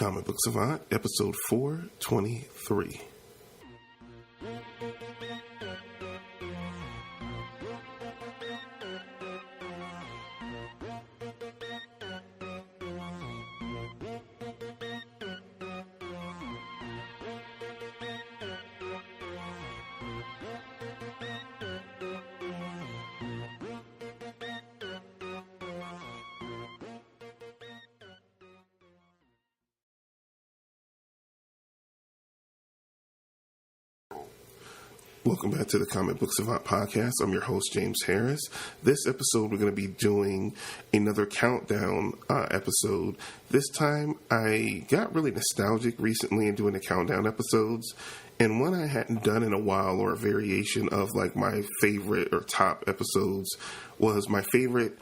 Comic Book Savant, episode 423. Welcome back to the Comic Book Savant podcast. I'm your host, James Harris. This episode, we're going to be doing another countdown episode. This time, I got really nostalgic recently in doing the countdown episodes. And one I hadn't done in a while, or a variation of like my favorite or top episodes, was my favorite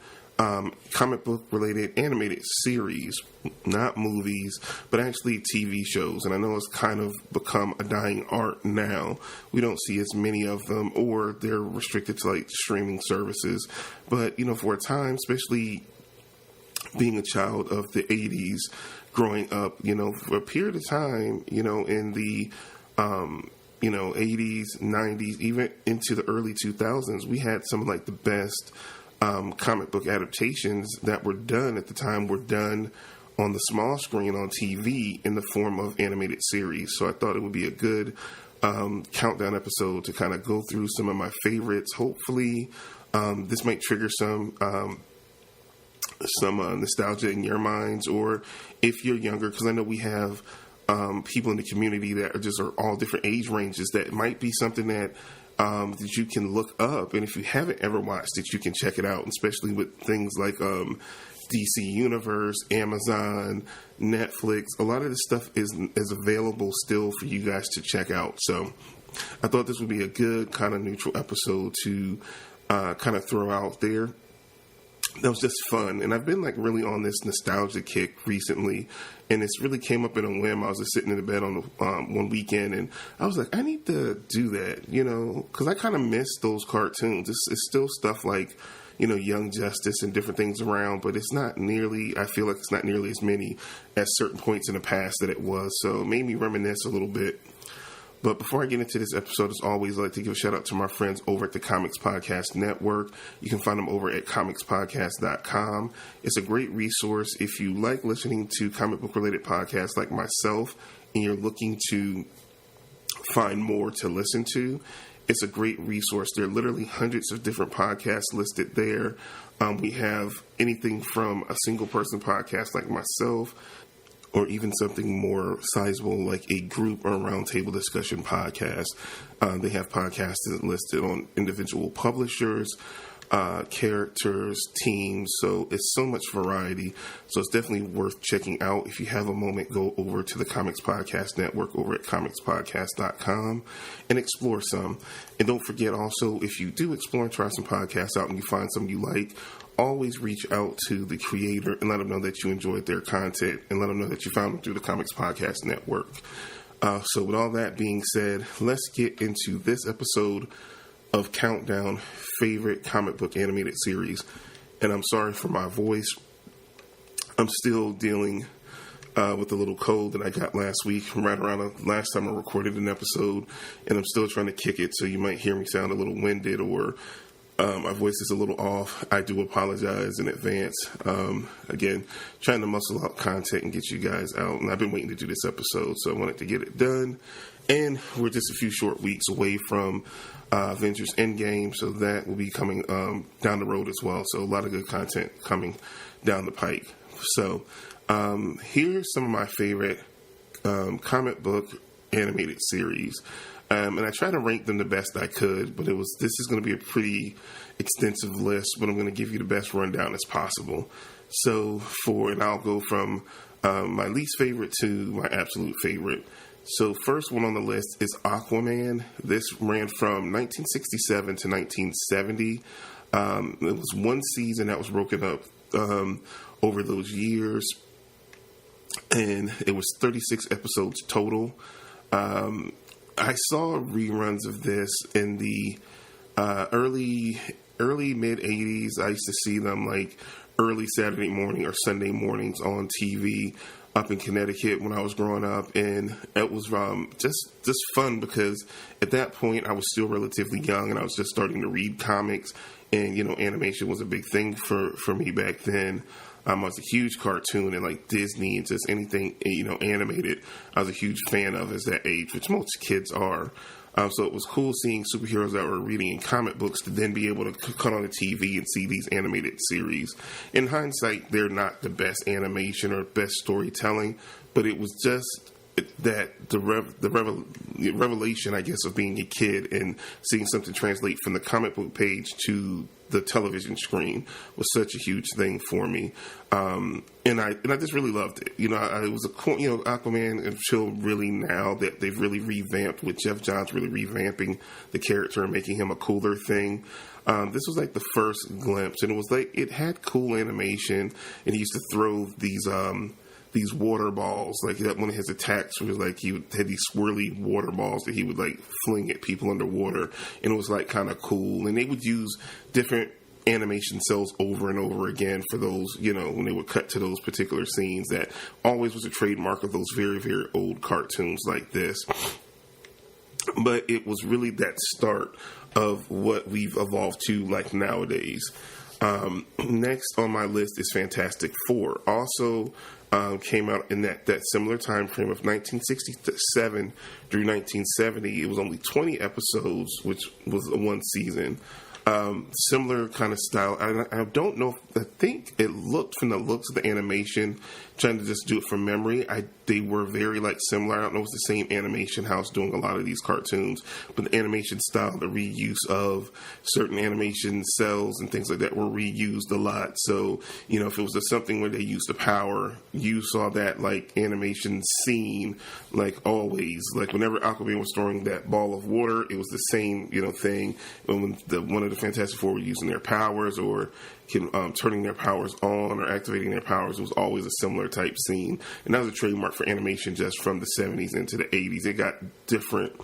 comic book related animated series, not movies, but actually TV shows. And I know it's kind of become a dying art now. We don't see as many of them, or they're restricted to like streaming services. But, you know, for a time, especially being a child of the 80s, growing up, you know, for a period of time, you know, in the 80s, 90s, even into the early 2000s, we had some of like the best comic book adaptations that were done at the time were done on the small screen on TV in the form of animated series. So I thought it would be a good countdown episode to kind of go through some of my favorites. Hopefully, this might trigger some nostalgia in your minds, or if you're younger, because I know we have people in the community that are all different age ranges. That might be something that you can look up, and if you haven't ever watched it, you can check it out, especially with things like DC Universe, Amazon, Netflix. A lot of this stuff is available still for you guys to check out. So I thought this would be a good kind of neutral episode to kind of throw out there. That was just fun. And I've been like really on this nostalgia kick recently, and it's really came up in a whim. I was just sitting in the bed on one weekend, and I was like, I need to do that, you know, because I kind of miss those cartoons. It's still stuff like, you know, Young Justice and different things around, but it's not nearly, I feel like it's not nearly as many at certain points in the past that it was. So it made me reminisce a little bit. But before I get into this episode, as always, I'd like to give a shout out to my friends over at the Comics Podcast Network. You can find them over at comicspodcast.com. It's a great resource if you like listening to comic book related podcasts like myself and you're looking to find more to listen to. It's a great resource. There are literally hundreds of different podcasts listed there. We have anything from a single person podcast like myself, or even something more sizable like a group or a roundtable discussion podcast. They have podcasts listed on individual publishers, characters, teams. So it's so much variety. So it's definitely worth checking out. If you have a moment, go over to the Comics Podcast Network over at comicspodcast.com and explore some. And don't forget also, if you do explore and try some podcasts out and you find some you like, always reach out to the creator and let them know that you enjoyed their content, and let them know that you found them through the Comics Podcast Network. So with all that being said, let's get into this episode of Countdown Favorite Comic Book Animated Series. And I'm sorry for my voice. I'm still dealing with a little cold that I got last week, right around the last time I recorded an episode, and I'm still trying to kick it, so you might hear me sound a little winded, or my voice is a little off. I do apologize in advance. Again, trying to muscle out content and get you guys out. And I've been waiting to do this episode, so I wanted to get it done. And we're just a few short weeks away from Avengers Endgame, so that will be coming down the road as well. So a lot of good content coming down the pike. So here's some of my favorite comic book animated series. And I tried to rank them the best I could, but this is going to be a pretty extensive list, but I'm going to give you the best rundown as possible. So and I'll go from my least favorite to my absolute favorite. So first one on the list is Aquaman. This ran from 1967 to 1970. It was one season that was broken up over those years, and it was 36 episodes total. I saw reruns of this in the early mid 80s. I used to see them like early Saturday morning or Sunday mornings on TV. up in Connecticut when I was growing up, and it was just fun because at that point I was still relatively young and I was just starting to read comics, and animation was a big thing for me back then. I was a huge cartoon and like Disney and just anything animated. I was a huge fan of as that age, which most kids are. So it was cool seeing superheroes that were reading in comic books to then be able to cut on the TV and see these animated series. In hindsight, they're not the best animation or best storytelling, but it was just that the revelation, I guess, of being a kid and seeing something translate from the comic book page to the television screen was such a huge thing for me, and I just really loved it. It was Aquaman until really now that they've really revamped with Jeff Johns really revamping the character and making him a cooler thing. This was like the first glimpse, and it was like it had cool animation, and he used to throw these water balls, like that one of his attacks was like he had these swirly water balls that he would like fling at people underwater, and it was like kind of cool. And they would use different animation cells over and over again for those, when they would cut to those particular scenes. That always was a trademark of those very, very old cartoons like this. But it was really that start of what we've evolved to like nowadays. Next on my list is Fantastic Four. Also came out in that similar time frame of 1967 through 1970. It was only 20 episodes, which was one season. Similar kind of style. I don't know. I think it looked, from the looks of the animation, trying to just do it from memory, they were very similar. I don't know if it's the same animation house doing a lot of these cartoons, but the animation style, the reuse of certain animation cells and things like that were reused a lot. So, if it was something where they used the power, you saw that animation scene always. Whenever Aquaman was throwing that ball of water, it was the same, thing. When one of the Fantastic Four were using their powers or turning their powers on or activating their powers, it was always a similar type scene. And that was a trademark for animation just from the 70s into the 80s. It got different.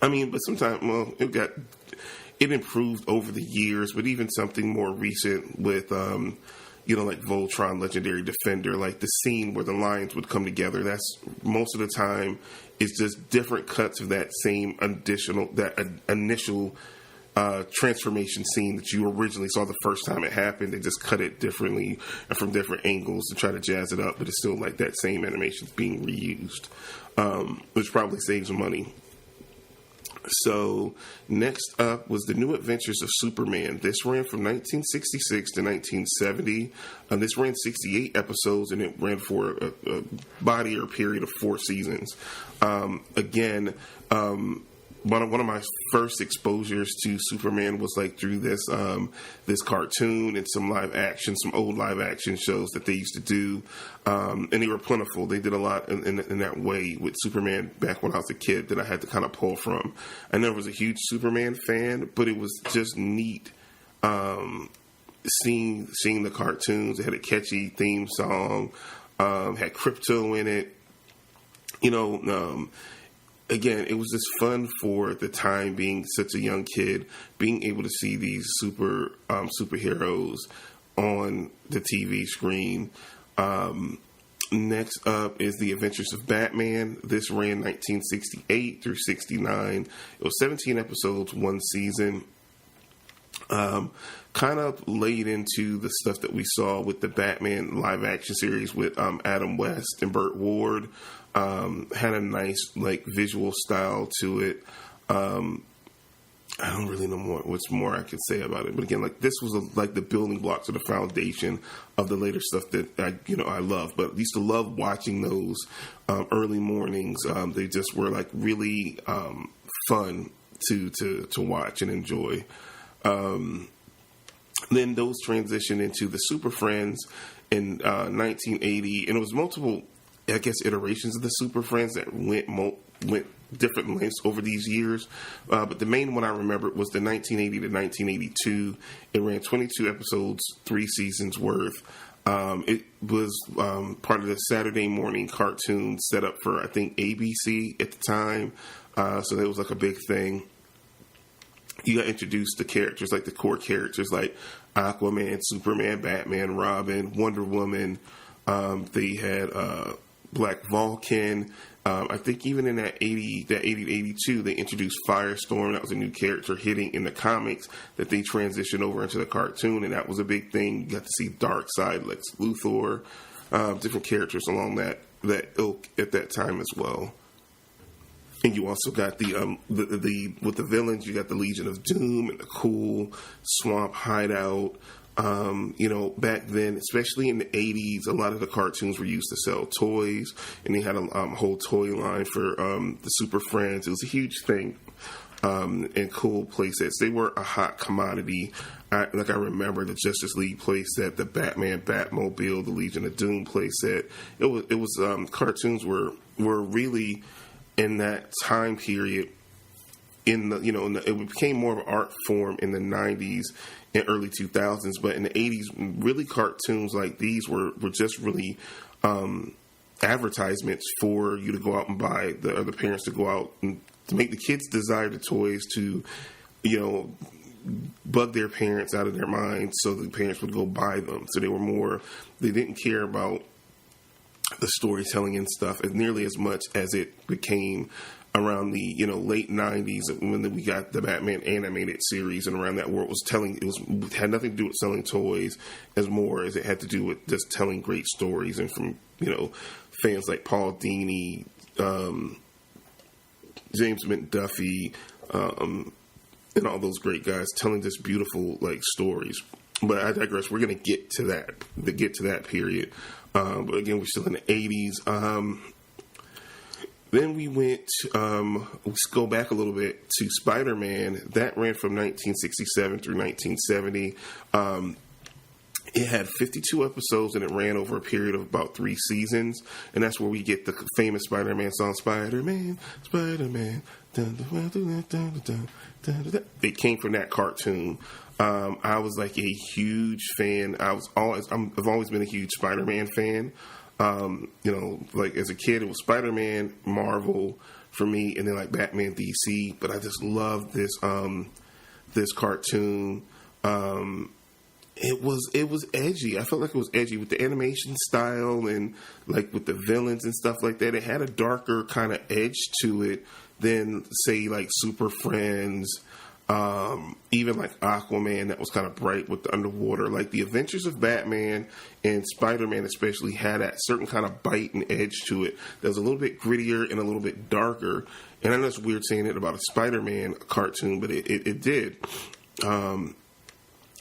But sometimes, it improved over the years, but even something more recent with, like Voltron, Legendary Defender, like the scene where the lines would come together, that's most of the time is just different cuts of that same initial transformation scene that you originally saw the first time it happened. They just cut it differently and from different angles to try to jazz it up, but it's still like that same animation being reused, which probably saves money. So next up was The New Adventures of Superman. This ran from 1966 to 1970. This ran 68 episodes, and it ran for a body or period of 4 seasons. One of my first exposures to Superman was through this cartoon and some old live action shows that they used to do, and they were plentiful. They did a lot in that way with Superman back when I was a kid that I had to kind of pull from. I never was a huge Superman fan, but it was just neat seeing the cartoons. It had a catchy theme song, had crypto in it, Again, it was just fun for the time, being such a young kid, being able to see these superheroes on the TV screen. Next up is The Adventures of Batman. This ran 1968 through 69. It was 17 episodes, 1 season. Kind of laid into the stuff that we saw with the Batman live action series with Adam West and Burt Ward. Had a nice visual style to it. I don't really know what's more I could say about it, but again, this was the building blocks of the foundation of the later stuff that I love. But I used to love watching those early mornings. They just were really fun to watch and enjoy. Then those transitioned into the Super Friends in 1980, and it was multiple, I guess, iterations of the Super Friends that went different lengths over these years. But the main one I remember was the 1980 to 1982. It ran 22 episodes, 3 seasons worth. It was part of the Saturday morning cartoon set up for, I think, ABC at the time. So that was a big thing. You got introduced to characters, the core characters like Aquaman, Superman, Batman, Robin, Wonder Woman, They had Black Vulcan. I think even in that 80 to 82, they introduced Firestorm. That was a new character hitting in the comics that they transitioned over into the cartoon, and that was a big thing. You got to see Darkseid, Lex Luthor, different characters along that ilk at that time as well. And you also got the with the villains, you got the Legion of Doom and the cool swamp hideout. Back then, especially in the 80s, a lot of the cartoons were used to sell toys, and they had a whole toy line for the Super Friends. It was a huge thing, and cool playsets. They were a hot commodity. I remember the Justice League playset, the Batman Batmobile, the Legion of Doom playset. It was cartoons were really in that time period. It became more of an art form in the 90s and early 2000s, but in the 80s, really cartoons like these were just really advertisements for you to go out and buy, the parents to go out and to make the kids desire the toys, to, bug their parents out of their minds so the parents would go buy them. So they didn't care about the storytelling and stuff as nearly as much as it became around the late 90s when we got the Batman animated series, and around that world had nothing to do with selling toys as more as it had to do with just telling great stories, and from fans like Paul Dini, James McDuffie, and all those great guys telling just beautiful stories. But I digress. We're going to get to that period. But again, we're still in the 80s. Then we let's go back a little bit to Spider-Man. That ran from 1967 through 1970. It had 52 episodes, and it ran over a period of about 3 seasons. And that's where we get the famous Spider-Man song, Spider-Man, Spider-Man. Dun, dun, dun, dun, dun, dun, dun. It came from that cartoon. I was a huge fan. I've always been a huge Spider-Man fan. As a kid, it was Spider-Man, Marvel for me, and then Batman, DC. But I just loved this cartoon. It was edgy. I felt like it was edgy with the animation style and with the villains and stuff like that. It had a darker kind of edge to it than say Super Friends. Even Aquaman, that was kind of bright with the underwater. The Adventures of Batman and Spider-Man especially had that certain kind of bite and edge to it that was a little bit grittier and a little bit darker. And I know it's weird saying it about a Spider-Man cartoon, but it did.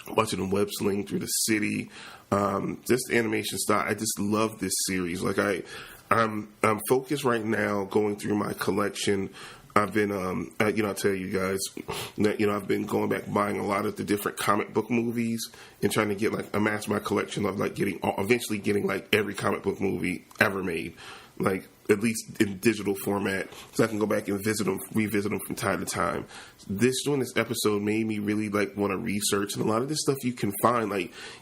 Watching them web sling through the city, just the animation style. I just love this series. I'm focused right now going through my collection. I've been, I'll tell you guys that, I've been going back buying a lot of the different comic book movies and trying to get amass my collection of eventually getting every comic book movie ever made, at least in digital format, so I can go back and revisit them from time to time. Doing this episode made me really want to research, and a lot of this stuff you can find,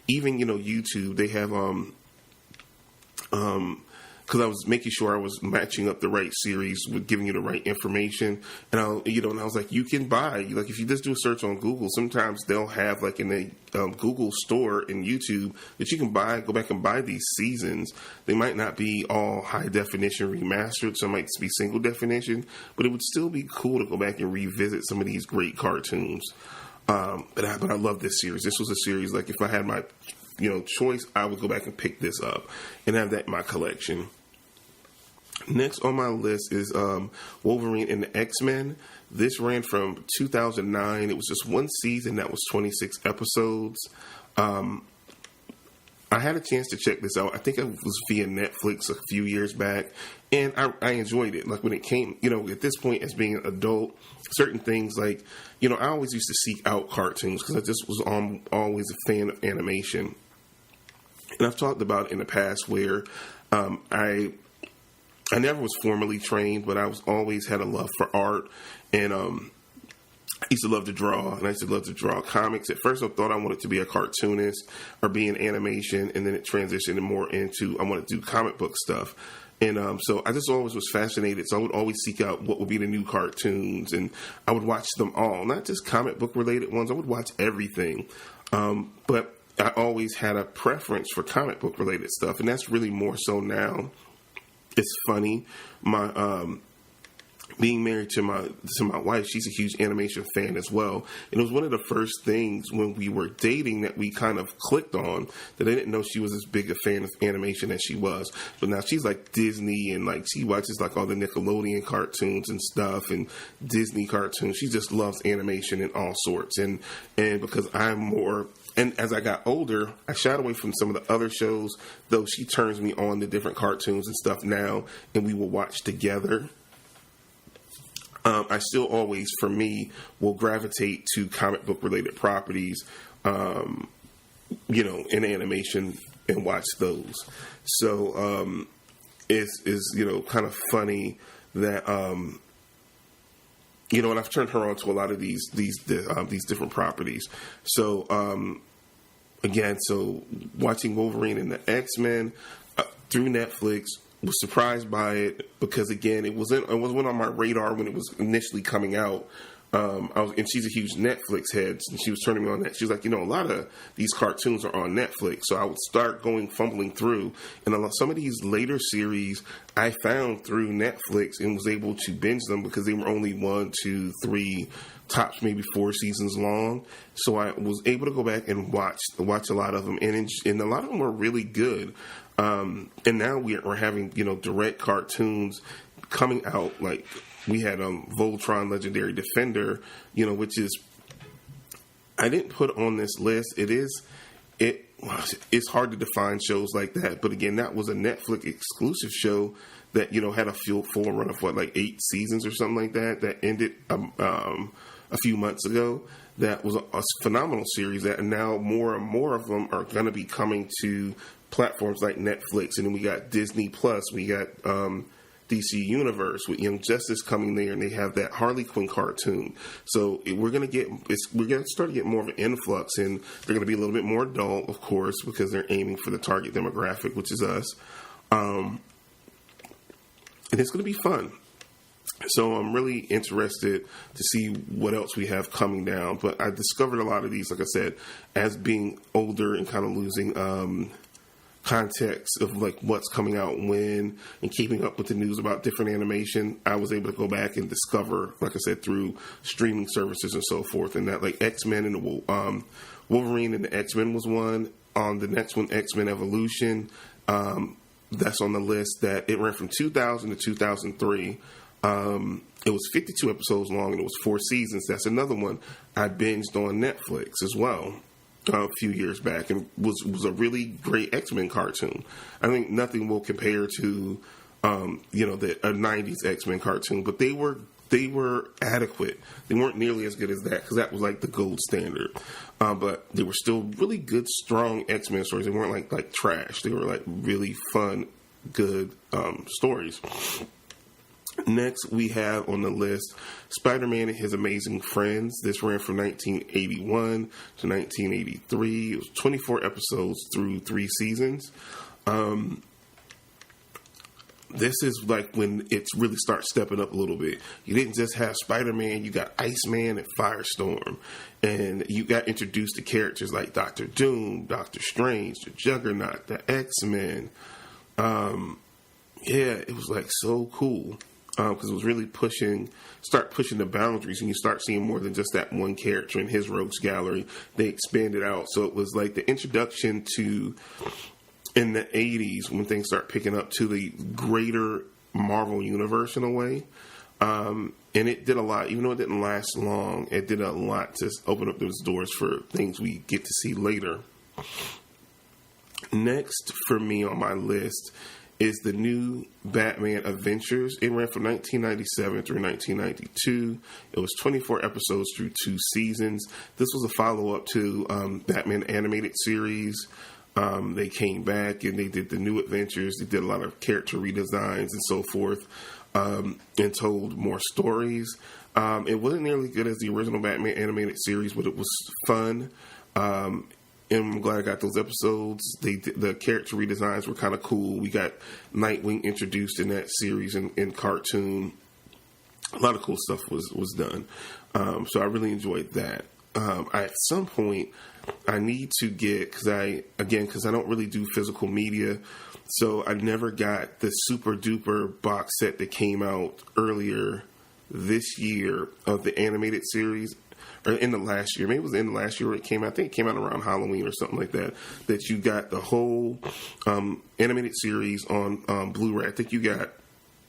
even, YouTube, they have, because I was making sure I was matching up the right series with giving you the right information. And I was like, you can buy, if you just do a search on Google, sometimes they'll have in the Google store in YouTube that you can go back and buy these seasons. They might not be all high definition remastered, some might be single definition, but it would still be cool to go back and revisit some of these great cartoons. But I love this series. This was a series, if I had my choice, I would go back and pick this up and have that in my collection. Next on my list is Wolverine and the X-Men. This ran from 2009. It was just one season that was 26 episodes. I had a chance to check this out. I think it was via Netflix a few years back, and I enjoyed it. When it came, at this point as being an adult, certain things I always used to seek out cartoons because I just was always a fan of animation. And I've talked about it in the past where I never was formally trained, but I always had a love for art, and I used to love to draw, and I used to love to draw comics. At first, I thought I wanted to be a cartoonist or be in animation, and then it transitioned more into I wanted to do comic book stuff. And so I just always was fascinated, so I would always seek out what would be the new cartoons, and I would watch them all, not just comic book related ones. I would watch everything. But I always had a preference for comic book related stuff, and that's really more so now. It's funny, my being married to my wife, she's a huge animation fan as well, and it was one of the first things when we were dating that we kind of clicked on, that I didn't know she was as big a fan of animation as she was. But now she's like Disney, and like she watches like all the Nickelodeon cartoons and stuff and Disney cartoons. She just loves animation in all sorts, and because I'm more. And as I got older, I shied away from some of the other shows, though she turns me on to different cartoons and stuff now, and we will watch together. I still always, for me, will gravitate to comic book related properties, in animation, and watch those. So it's kind of funny that and I've turned her on to a lot of these different properties. So again, watching Wolverine and the X-Men through Netflix. Was surprised by it because, again, it wasn't on my radar when it was initially coming out. And she's a huge Netflix head, and she was turning me on that. She was like, a lot of these cartoons are on Netflix, so I would start fumbling through, and some of these later series I found through Netflix and was able to binge them because they were only 1, 2, 3, tops maybe 4 seasons long. So I was able to go back and watch a lot of them, and a lot of them were really good. And now we're having, direct cartoons coming out. Like we had Voltron Legendary Defender, which is, I didn't put on this list. It's hard to define shows like that. But again, that was a Netflix exclusive show that, had a full run of 8 seasons or something like that ended a few months ago. That was a phenomenal series that now more and more of them are going to be coming to platforms like Netflix. And then we got Disney Plus, we got DC Universe with Young Justice coming there, and they have that Harley Quinn cartoon. So we're going to start to get more of an influx, and they're going to be a little bit more adult, of course, because they're aiming for the target demographic, which is us. And it's going to be fun. So I'm really interested to see what else we have coming down. But I discovered a lot of these, like I said, as being older and kind of losing context of like what's coming out when, and keeping up with the news about different animation. I was able to go back and discover, like I said, through streaming services and so forth. And that, like, X-Men and the Wolverine and the X-Men was one. On the next one, X-Men Evolution, that's on the list. That it ran from 2000 to 2003. It was 52 episodes long, and it was 4 seasons. That's another one I binged on Netflix as well a few years back, and was a really great X-Men cartoon. I think nothing will compare to the 90s X-Men cartoon, but they were adequate. They weren't nearly as good as that, because that was like the gold standard. But they were still really good, strong X-Men stories. They weren't like trash. They were like really fun, good stories. Next, we have on the list Spider-Man and His Amazing Friends. This ran from 1981 to 1983. It was 24 episodes through 3 seasons. This is like when it really starts stepping up a little bit. You didn't just have Spider-Man, you got Iceman and Firestorm. And you got introduced to characters like Doctor Doom, Doctor Strange, the Juggernaut, the X-Men. It was like so cool. Because it was really pushing the boundaries, and you start seeing more than just that one character in his rogues gallery. They expanded out. So it was like the introduction to, in the 80s, when things start picking up, to the greater Marvel universe in a way. And it did a lot. Even though it didn't last long, it did a lot to open up those doors for things we get to see later. Next for me on my list is the new Batman Adventures. It ran from 1997 through 1992. It was 24 episodes through 2 seasons. This was a follow-up to Batman animated series. They came back and they did the new adventures. They did a lot of character redesigns and so forth, and told more stories. It wasn't nearly good as the original Batman animated series, but it was fun. And I'm glad I got those episodes. The character redesigns were kind of cool. We got Nightwing introduced in that series in cartoon. A lot of cool stuff was done. So I really enjoyed that. at some point I need to get, because I don't really do physical media, so I never got the super duper box set that came out earlier this year of the animated series, or in the last year. Maybe it was in the last year it came out. I think it came out around Halloween or something like that. That you got the whole animated series on Blu-ray. I think you got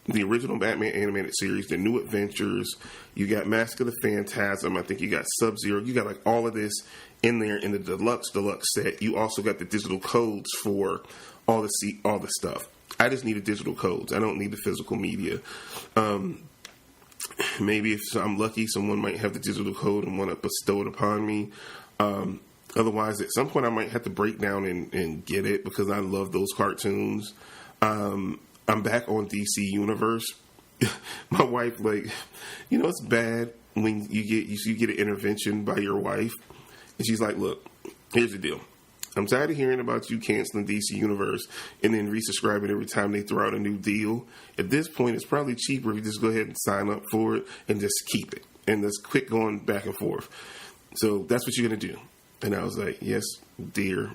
the original Batman animated series, the New Adventures. You got Mask of the Phantasm. I think you got Sub-Zero. You got like all of this in there in the deluxe set. You also got the digital codes for all the stuff. I just need the digital codes. I don't need the physical media. Maybe if I'm lucky, someone might have the digital code and want to bestow it upon me. Otherwise, at some point, I might have to break down and get it, because I love those cartoons. I'm back on DC Universe. My wife, it's bad when you get an intervention by your wife, and she's like, "Look, here's the deal. I'm tired of hearing about you canceling DC Universe and then resubscribing every time they throw out a new deal. At this point, it's probably cheaper if you just go ahead and sign up for it and just keep it and just quit going back and forth. So that's what you're going to do." And I was like, "Yes, dear."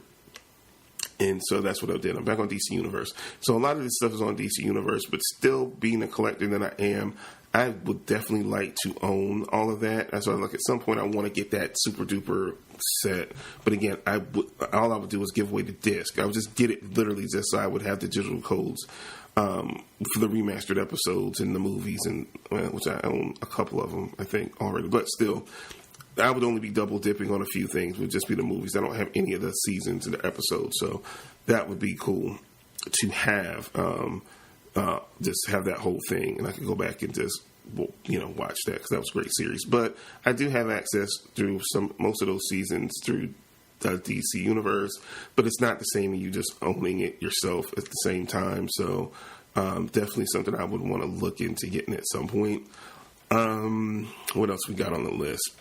And so that's what I did. I'm back on DC Universe. So a lot of this stuff is on DC Universe, but still being a collector that I am, I would definitely like to own all of that. And so at some point I want to get that super duper set. But again, all I would do is give away the disc. I would just get it literally just so I would have the digital codes for the remastered episodes and the movies, and which I own a couple of them, I think, already. But still, I would only be double dipping on a few things. It would just be the movies. I don't have any of the seasons and the episodes, so that would be cool to have. Just have that whole thing, and I could go back and just watch that, because that was a great series. But I do have access through most of those seasons through the DC Universe, but it's not the same as you just owning it yourself at the same time. So definitely something I would want to look into getting at some point. What else we got on the list?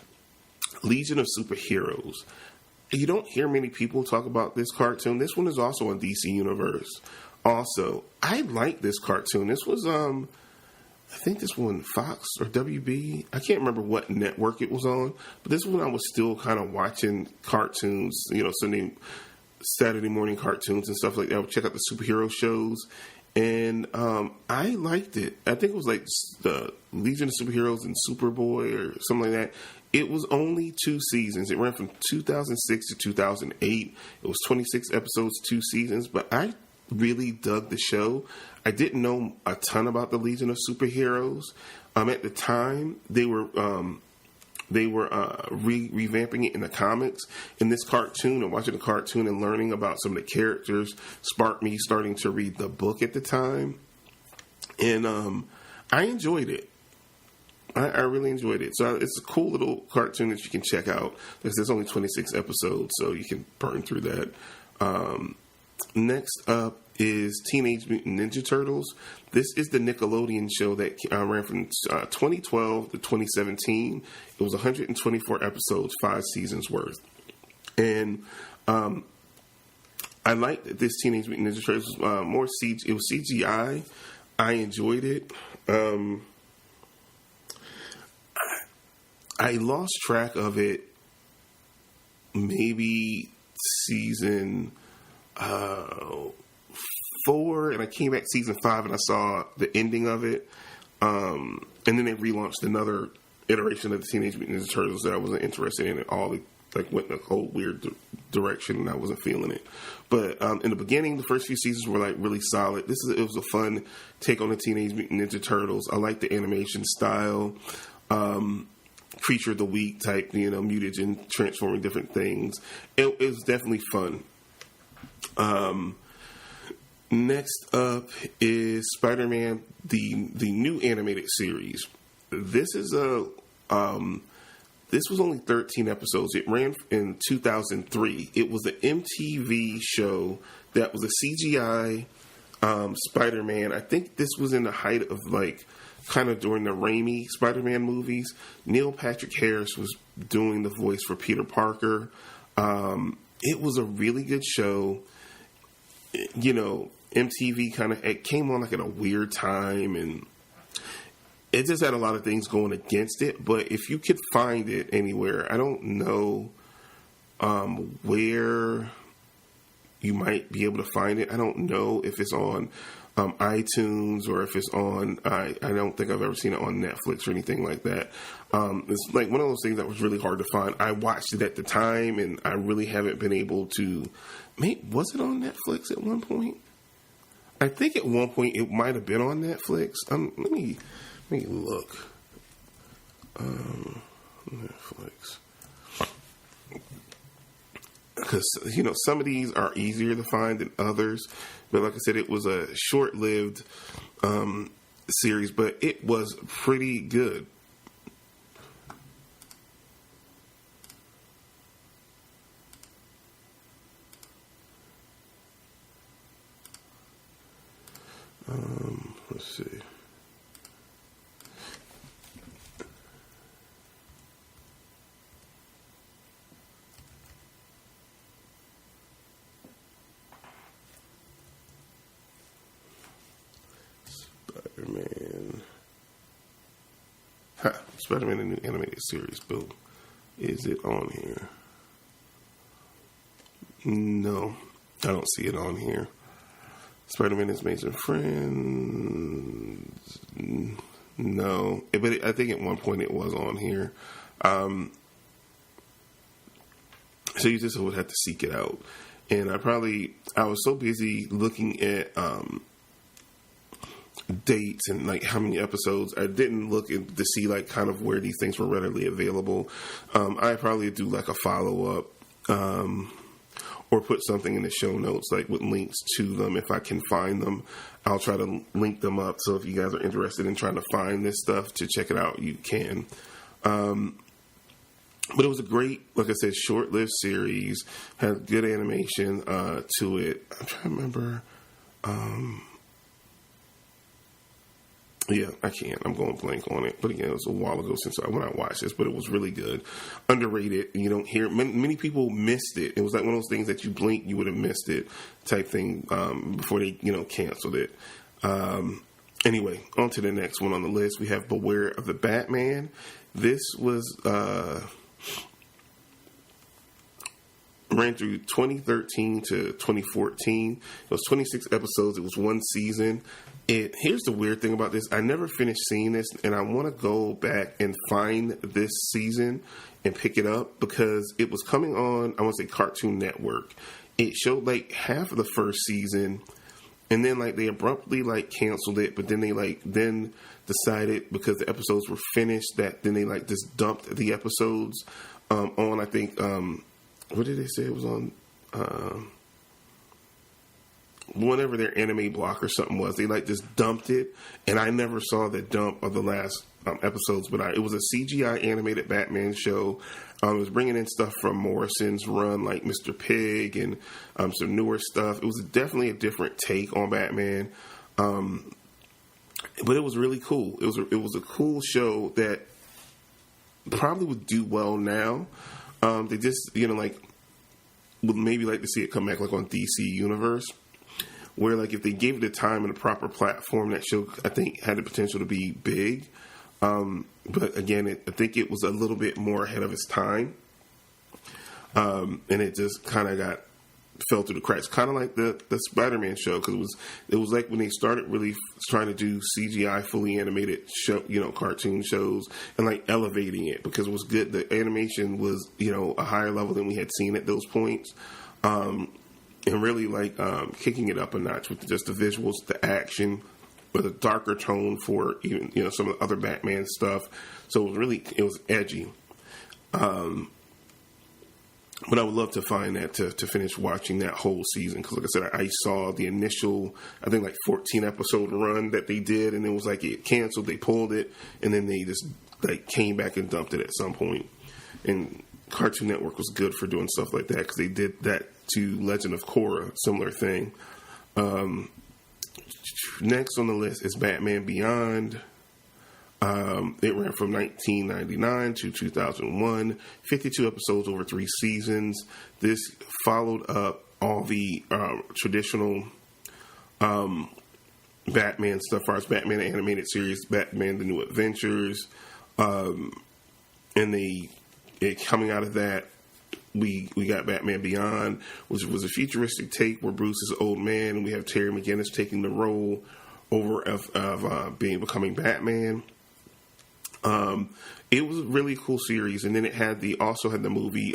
Legion of Superheroes. You don't hear many people talk about this cartoon. This one is also on DC Universe. Also, I like this cartoon. This was, I think this one Fox or WB. I can't remember what network it was on, but this one I was still kind of watching cartoons, Saturday morning cartoons and stuff like that. I would check out the superhero shows, and I liked it. I think it was like the Legion of Superheroes and Superboy or something like that. It was only 2 seasons. It ran from 2006 to 2008. It was 26 episodes, 2 seasons, but I really dug the show. I didn't know a ton about the Legion of Superheroes. At the time, they were revamping it in the comics. In this cartoon, and watching the cartoon and learning about some of the characters sparked me starting to read the book at the time. And I enjoyed it. I really enjoyed it. So it's a cool little cartoon that you can check out, because there's only 26 episodes, so you can burn through that. Next up is Teenage Mutant Ninja Turtles. This is the Nickelodeon show that ran from 2012 to 2017. It was 124 episodes, 5 seasons worth. And I liked this Teenage Mutant Ninja Turtles. It was CGI. I enjoyed it. I lost track of it maybe season 4, and I came back season 5 and I saw the ending of it. And then they relaunched another iteration of the Teenage Mutant Ninja Turtles that I wasn't interested in at all. It went in a whole weird direction, and I wasn't feeling it. But in the beginning, the first few seasons were really solid. It was a fun take on the Teenage Mutant Ninja Turtles. I like the animation style. Creature of the Week type, mutagen transforming different things. It was definitely fun. Next up is Spider-Man, the new animated series. This is this was only 13 episodes. It ran in 2003. It was an MTV show that was a CGI Spider-Man. I think this was in the height of kind of during the Raimi Spider-Man movies. Neil Patrick Harris was doing the voice for Peter Parker. It was a really good show. MTV it came on at a weird time, and it just had a lot of things going against it. But if you could find it anywhere, I don't know where you might be able to find it. I don't know if it's on iTunes or if it's on, I don't think I've ever seen it on Netflix or anything like that. It's like one of those things that was really hard to find. I watched it at the time, and I really haven't been able to. Was it on Netflix at one point? I think at one point it might have been on Netflix. Let me look. Netflix. Because, some of these are easier to find than others. But like I said, it was a short-lived series, but it was pretty good. Let's see. Spider-Man. Spider-Man, the new animated series. Boom. Is it on here? No, I don't see it on here. Spider-Man is Amazing Friends. No, but I think at one point it was on here. So you just would have to seek it out. And I was so busy looking at dates and like how many episodes, I didn't look to see like kind of where these things were readily available. I probably do like a follow-up or put something in the show notes, like with links to them. If I can find them, I'll try to link them up. So if you guys are interested in trying to find this stuff to check it out, you can. But it was a great, like I said, short-lived series. Had good animation to it. I'm trying to remember. Yeah, I can't. I'm going blank on it. But again, it was a while ago when I watched this, but it was really good. Underrated. You don't hear many people missed it. It was like one of those things that you blink, you would have missed it type thing before they, canceled it. Anyway, on to the next one on the list. We have Beware of the Batman. This was ran through 2013 to 2014. It was 26 episodes. It was one season. Here's the weird thing about this. I never finished seeing this, and I want to go back and find this season and pick it up because it was coming on, I want to say Cartoon Network. It showed like half of the first season, and then like they abruptly like canceled it, but then they then decided because the episodes were finished that then they like just dumped the episodes on, I think, what did they say it was on? Whenever their anime block or something was, they like just dumped it, and I never saw the dump of the last episodes. But it was a CGI animated Batman show. It was bringing in stuff from Morrison's run, like Mr. Pig and some newer stuff. It was definitely a different take on Batman, but it was really cool. It was a cool show that probably would do well now. They just would maybe like to see it come back like on DC Universe. Where, like, if they gave it the time and a proper platform, that show, I think, had the potential to be big. But, again, I think it was a little bit more ahead of its time. And it just kind of fell through the cracks. Kind of like the Spider-Man show, because it was like when they started really trying to do CGI, fully animated show, cartoon shows, and, like, elevating it, because it was good. The animation was, a higher level than we had seen at those points. And really like kicking it up a notch with just the visuals, the action, with a darker tone for even some of the other Batman stuff. So it was edgy. But I would love to find that to finish watching that whole season, because like I said, I saw the initial, I think like 14 episode run that they did, and it was like it canceled, they pulled it, and then they just like came back and dumped it at some point. And Cartoon Network was good for doing stuff like that, because they did that to Legend of Korra, similar thing. Next on the list is Batman Beyond. It ran from 1999 to 2001, 52 episodes over 3 seasons. This followed up all the traditional Batman stuff, as far as Batman animated series, Batman: The New Adventures, and coming out of that, we got Batman Beyond, which was a futuristic take where Bruce is an old man, and we have Terry McGinnis taking the role over of becoming Batman. It was a really cool series, and then it also had the movie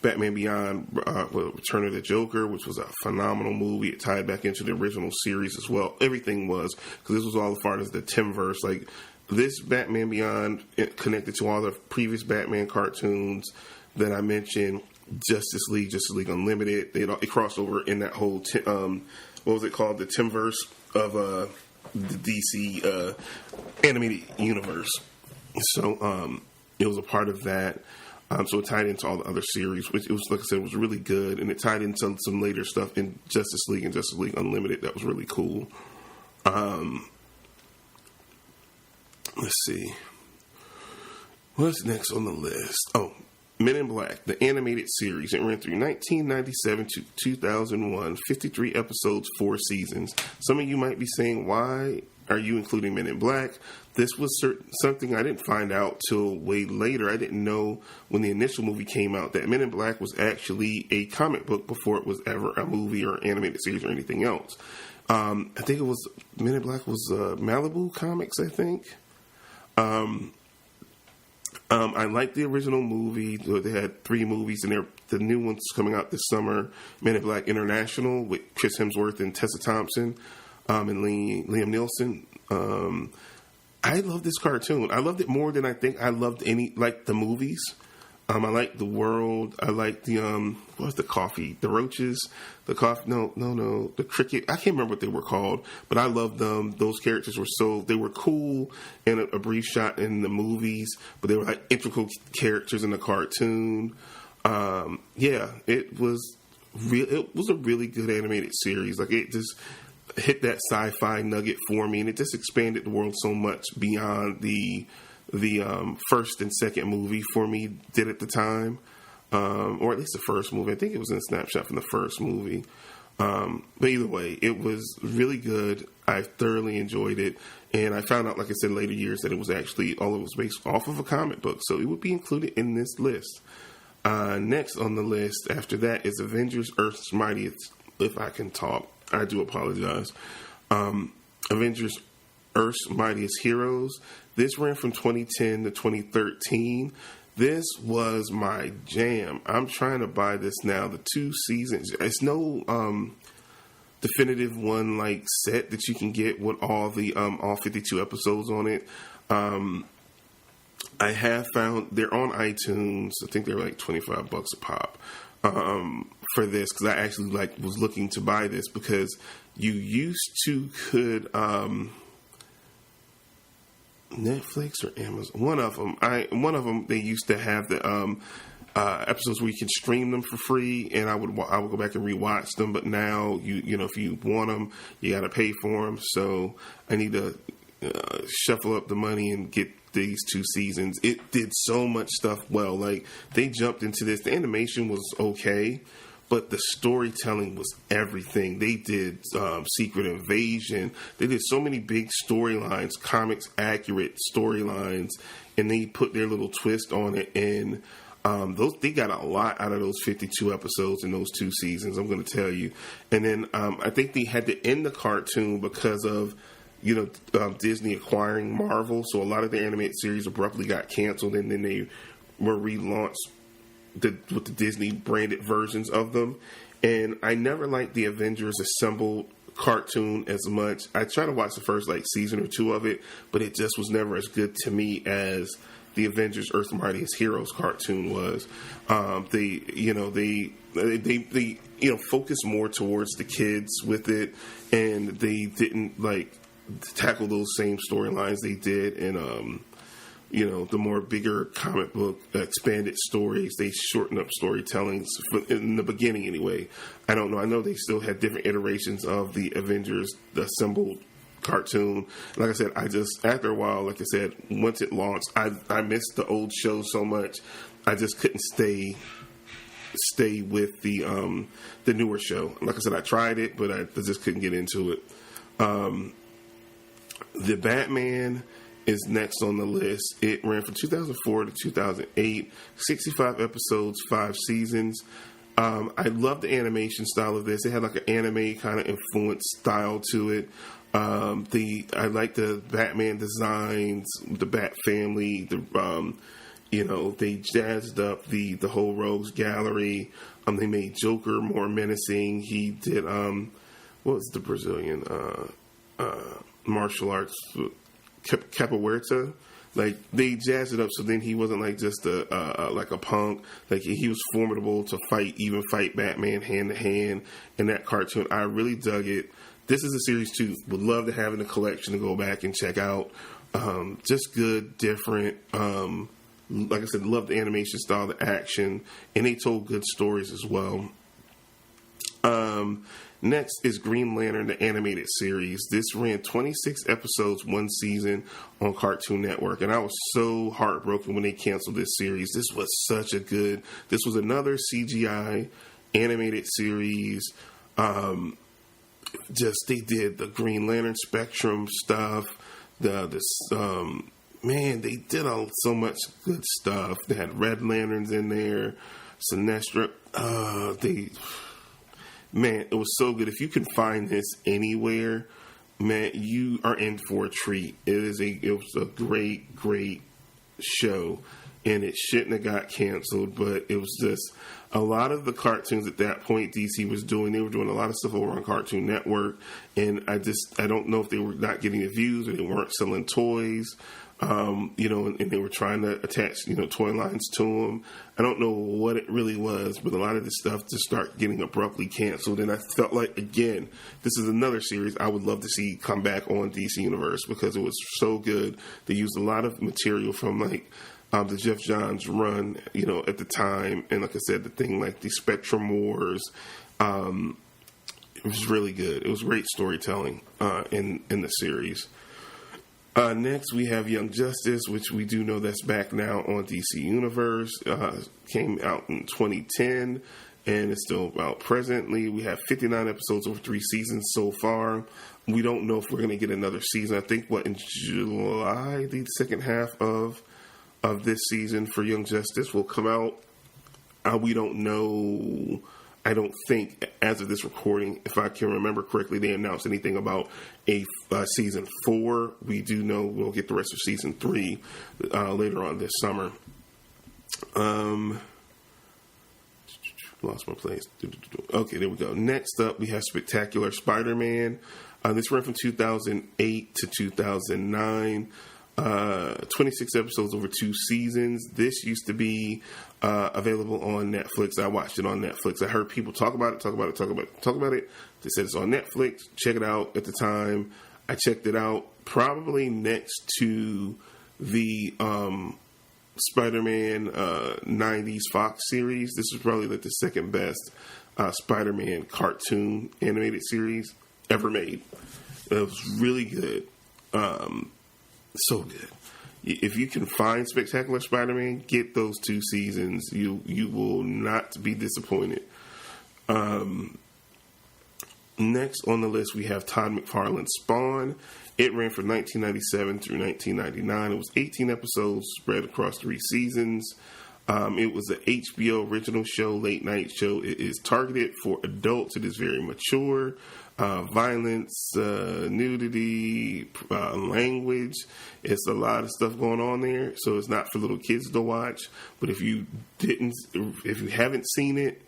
Batman Beyond, Return of the Joker, which was a phenomenal movie. It tied back into the original series as well. Everything was, because this was all as far as the Timverse. Like, this Batman Beyond, it connected to all the previous Batman cartoons that I mentioned, Justice League Unlimited. It crossed over in that whole, what was it called? The Timverse of the DC animated universe. So it was a part of that. So it tied into all the other series, which it was, like I said, was really good. And it tied into some later stuff in Justice League and Justice League Unlimited that was really cool. Let's see. What's next on the list? Oh, Men in Black, the animated series. It ran through 1997 to 2001, 53 episodes, 4 seasons. Some of you might be saying, why are you including Men in Black? This was something I didn't find out till way later. I didn't know when the initial movie came out that Men in Black was actually a comic book before it was ever a movie or animated series or anything else. I think it was, Men in Black was Malibu Comics, I think. I liked the original movie. They had 3 movies, and the new one's coming out this summer, Men in Black International, with Chris Hemsworth and Tessa Thompson and Liam Neeson. I love this cartoon. I loved it more than I think I loved the movies. I like the world. I like the, what was the coffee? The roaches? The coffee? No. The cricket. I can't remember what they were called, but I loved them. Those characters they were cool in a brief shot in the movies, but they were like integral characters in the cartoon. It was a really good animated series. Like, it just hit that sci-fi nugget for me, and it just expanded the world so much beyond the first and second movie for me did at the time, or at least the first movie. I think it was in a snapshot from the first movie. But either way, it was really good. I thoroughly enjoyed it, and I found out, like I said, later years that it was actually all it was based off of a comic book, so it would be included in this list. Next on the list after that is Avengers Earth's Mightiest. If I can talk, I do apologize. Avengers Earth's Mightiest Heroes. This ran from 2010 to 2013. This was my jam. I'm trying to buy this now. The 2 seasons. It's no definitive one like set that you can get with all 52 episodes on it. I have found they're on iTunes. I think they're like $25 a pop for this, because I actually was looking to buy this, because you used to could Netflix or Amazon, one of them they used to have the episodes where you can stream them for free, and I would go back and rewatch them. But now you know if you want them, you got to pay for them. So I need to shuffle up the money and get these 2 seasons. It did so much stuff well. Like, they jumped into this. The animation was okay, but the storytelling was everything. They did Secret Invasion. They did so many big storylines, comics accurate storylines, and they put their little twist on it. And they got a lot out of those 52 episodes in those 2 seasons, I'm going to tell you. And then I think they had to end the cartoon because of Disney acquiring Marvel. So a lot of the animated series abruptly got canceled, and then they were relaunched with the Disney branded versions of them. And I never liked the Avengers Assemble cartoon as much. I tried to watch the first season or 2 of it, but it just was never as good to me as the Avengers Earth's Mightiest Heroes cartoon was. They focused more towards the kids with it, and they didn't tackle those same storylines they did in the more bigger comic book expanded stories. They shortened up storytellings in the beginning anyway. I don't know. I know they still had different iterations of the Avengers Assemble cartoon. Like I said, after a while, like I said, once it launched, I missed the old show so much. I just couldn't stay with the newer show. Like I said, I tried it, but I just couldn't get into it. The Batman is next on the list. It ran from 2004 to 2008, 65 episodes, 5 seasons. I love the animation style of this. It had like an anime kind of influence style to it. I like the Batman designs, the Bat family. They jazzed up the whole Rogues Gallery. They made Joker more menacing. He did what was the Brazilian martial arts, capoeira? Like, they jazzed it up, so then he wasn't like just like a punk. Like, he was formidable to fight Batman hand to hand in that cartoon. I really dug it. This is a series too. Would love to have in a collection to go back and check out. Just good, different. Like I said, love the animation style, the action, and they told good stories as well. Next is Green Lantern, the animated series. This ran 26 episodes, 1 season on Cartoon Network, and I was so heartbroken when they canceled this series. This was this was another CGI animated series. They did the Green Lantern Spectrum stuff. They did so much good stuff. They had Red Lanterns in there, Sinestro. It was so good. If you can find this anywhere, man, you are in for a treat. It was a great, great show, and it shouldn't have got canceled, but it was just a lot of the cartoons at that point DC was doing. They were doing a lot of stuff over on Cartoon Network, and I don't know if they were not getting the views or they weren't selling toys. And they were trying to attach, toy lines to them. I don't know what it really was, but a lot of this stuff just started getting abruptly canceled. And I felt like, again, this is another series I would love to see come back on DC Universe because it was so good. They used a lot of material from the Jeff Johns run, at the time. And like I said, the thing like the Spectrum Wars, it was really good. It was great storytelling in the series. Next, we have Young Justice, which we do know that's back now on DC Universe. Came out in 2010 and is still out presently. We have 59 episodes over 3 seasons so far. We don't know if we're going to get another season. I think, in July, the second half of this season for Young Justice will come out. We don't know. I don't think, as of this recording, if I can remember correctly, they announced anything about a season 4. We do know we'll get the rest of season 3 later on this summer. Lost my place. Okay, there we go. Next up, we have Spectacular Spider-Man. This ran from 2008 to 2009. 26 episodes over 2 seasons. This used to be available on Netflix. I watched it on Netflix. I heard people talk about it. They said it's on Netflix. Check it out. At the time, I checked it out. Probably next to the Spider-Man 90s Fox series. This is probably like the second best Spider-Man cartoon animated series ever made. It was really good. So good. If you can find Spectacular Spider-Man, get those 2 seasons. You will not be disappointed. Next on the list, we have Todd McFarlane's Spawn. It ran from 1997 through 1999. It was 18 episodes spread across 3 seasons. It was an HBO original show, late night show. It is targeted for adults. It is very mature. Violence, nudity, language. It's a lot of stuff going on there. So it's not for little kids to watch. But if you haven't seen it,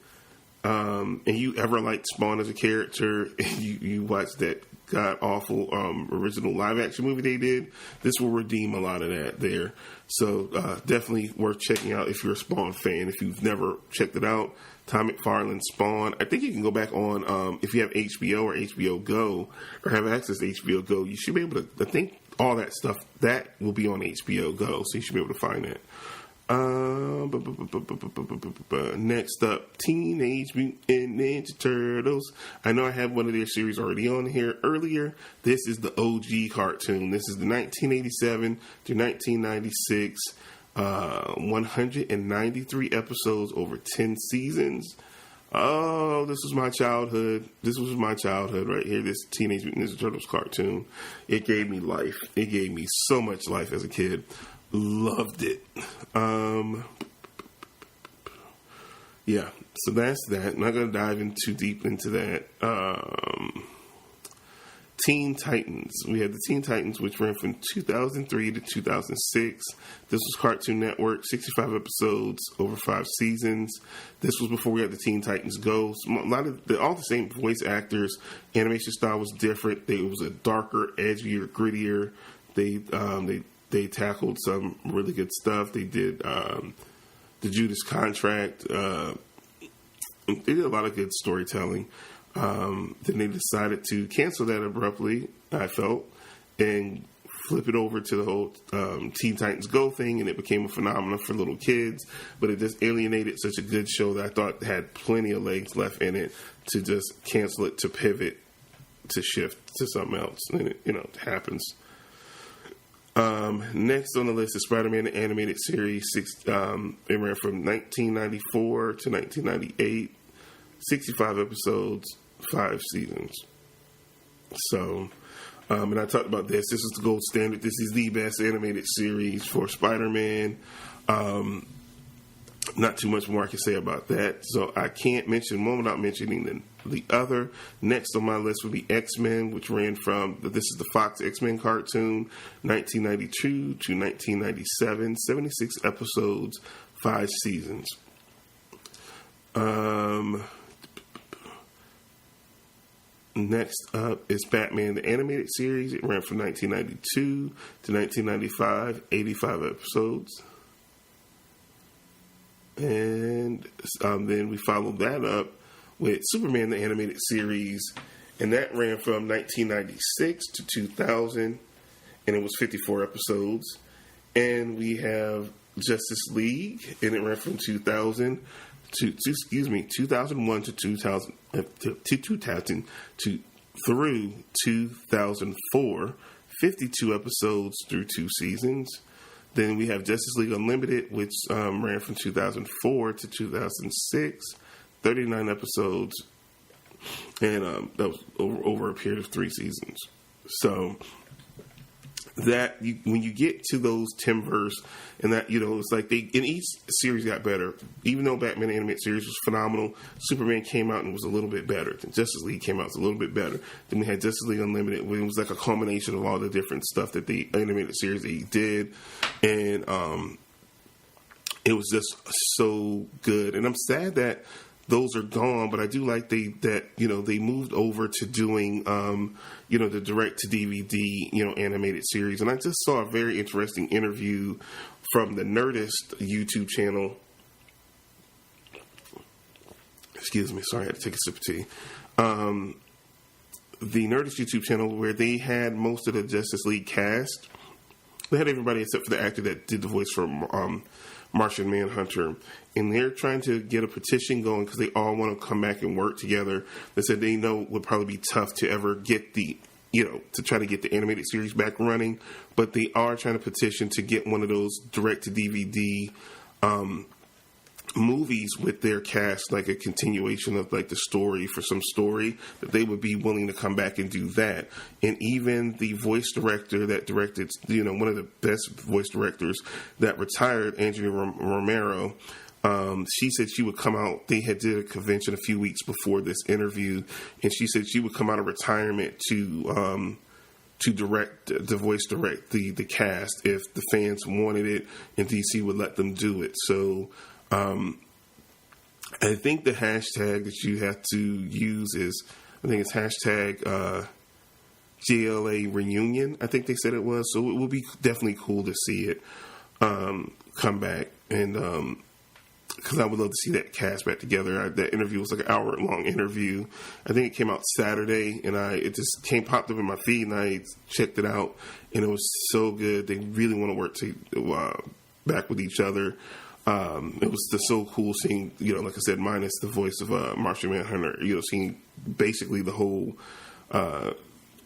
and you ever liked Spawn as a character, and you watched that god awful original live action movie they did, this will redeem a lot of that there. So definitely worth checking out if you're a Spawn fan. If you've never checked it out, Todd McFarlane's Spawn. I think you can go back on if you have HBO or HBO Go or have access to HBO Go. You should be able to. I think all that stuff that will be on HBO Go, so you should be able to find that. Next up, Teenage Mutant Ninja Turtles. I know I have one of their series already on here earlier. This is the OG cartoon. This is the 1987 to 1996, 193 episodes over 10 seasons. oh, this was my childhood. This was my childhood right here. This Teenage Mutant Ninja Turtles cartoon. It gave me life. It gave me so much life as a kid. Loved it. Yeah, so that's that. I'm not going to dive in too deep into that. Teen Titans. We had the Teen Titans, which ran from 2003 to 2006. This was Cartoon Network, 65 episodes over 5 seasons. This was before we had the Teen Titans Go. All the same voice actors. Animation style was different. It was a darker, edgier, grittier. They tackled some really good stuff. They did the Judas Contract. They did a lot of good storytelling. Then they decided to cancel that abruptly, I felt, and flip it over to the whole Teen Titans Go thing, and it became a phenomenon for little kids. But it just alienated such a good show that I thought had plenty of legs left in it to just cancel it, to pivot, to shift to something else. And it happens. Next on the list is Spider-Man the Animated Series. It ran from 1994 to 1998. 65 episodes, 5 seasons. So, and I talked about this. This is the gold standard. This is the best animated series for Spider-Man. Not too much more I can say about that. So I can't mention one without mentioning the other. Next on my list would be X-Men, which ran from, this is the Fox X-Men cartoon, 1992 to 1997. 76 episodes, 5 seasons. Next up is Batman the Animated Series. It ran from 1992 to 1995, 85 episodes. And then we followed that up with Superman the Animated Series, and that ran from 1996 to 2000, and it was 54 episodes. And we have Justice League, and it ran from 2001 to 2000 through 2004, 52 episodes through 2 seasons. Then we have Justice League Unlimited, which ran from 2004 to 2006, 39 episodes, and that was over a period of 3 seasons. So that when you get to those timbers, and that it's like in each series got better. Even though Batman Animated Series was phenomenal, Superman came out and was a little bit better. Then Justice League came out and was a little bit better. Then we had Justice League Unlimited, where it was like a culmination of all the different stuff that the animated series that he did, and it was just so good. And I'm sad that those are gone, but I do like they moved over to doing the direct to DVD animated series. And I just saw a very interesting interview from the Nerdist YouTube channel. Excuse me, sorry, I had to take a sip of tea. The Nerdist YouTube channel, where they had most of the Justice League cast. They had everybody except for the actor that did the voice for Martian Manhunter, and they're trying to get a petition going because they all want to come back and work together. They said they know it would probably be tough to ever get to try to get the animated series back running, but they are trying to petition to get one of those direct to DVD movies with their cast, like a continuation of like the story for some story, that they would be willing to come back and do that. And even the voice director that directed, one of the best voice directors that retired, Andrea Romero, she said she would come out. They had did a convention a few weeks before this interview, and she said she would come out of retirement to voice direct the cast if the fans wanted it, and DC would let them do it. So I think the hashtag that you have to use is, I think it's hashtag JLA reunion. I think they said it was. So it will be definitely cool to see it come back, and because I would love to see that cast back together. That interview was like an hour-long interview. I think it came out Saturday, and it just popped up in my feed, and I checked it out, and it was so good. They really want to work back with each other. It was just so cool seeing, like I said, minus the voice of Martian Manhunter, seeing basically the whole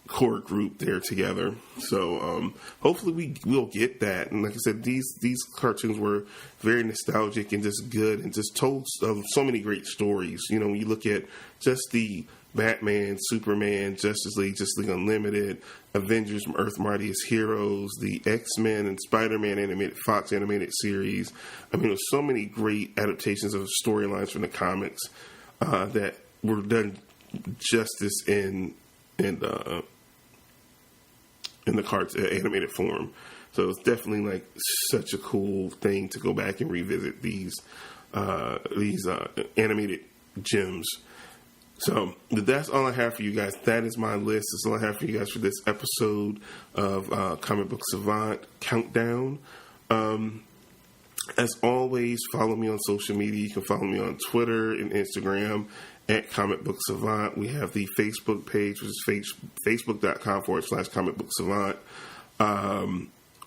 core group there together. So hopefully we'll get that. And like I said, these cartoons were very nostalgic and just good and just told so many great stories. You know, when you look at just the Batman, Superman, Justice League Unlimited, Avengers, Earth Mightiest Heroes, the X-Men and Spider-Man animated Fox animated series. I mean, there's so many great adaptations of storylines from the comics that were done justice in the animated form. So it's definitely like such a cool thing to go back and revisit these animated gems. So that's all I have for you guys. That is my list. That's all I have for you guys for this episode of Comic Book Savant Countdown. As always, follow me on social media. You can follow me on Twitter and Instagram at Comic Book Savant. We have the Facebook page, which is facebook.com/Comic Book Savant.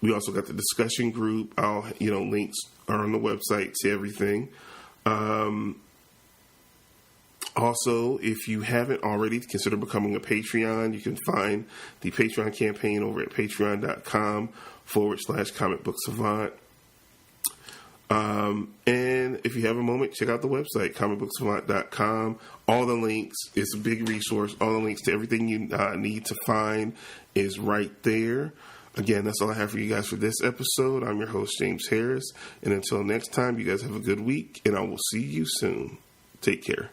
We also got the discussion group. Links are on the website to everything. Also, if you haven't already, consider becoming a Patreon. You can find the Patreon campaign over at patreon.com/Comic Book Savant. And if you have a moment, check out the website, comicbooksavant.com. All the links, it's a big resource. All the links to everything you need to find is right there. Again, that's all I have for you guys for this episode. I'm your host, James Harris. And until next time, you guys have a good week, and I will see you soon. Take care.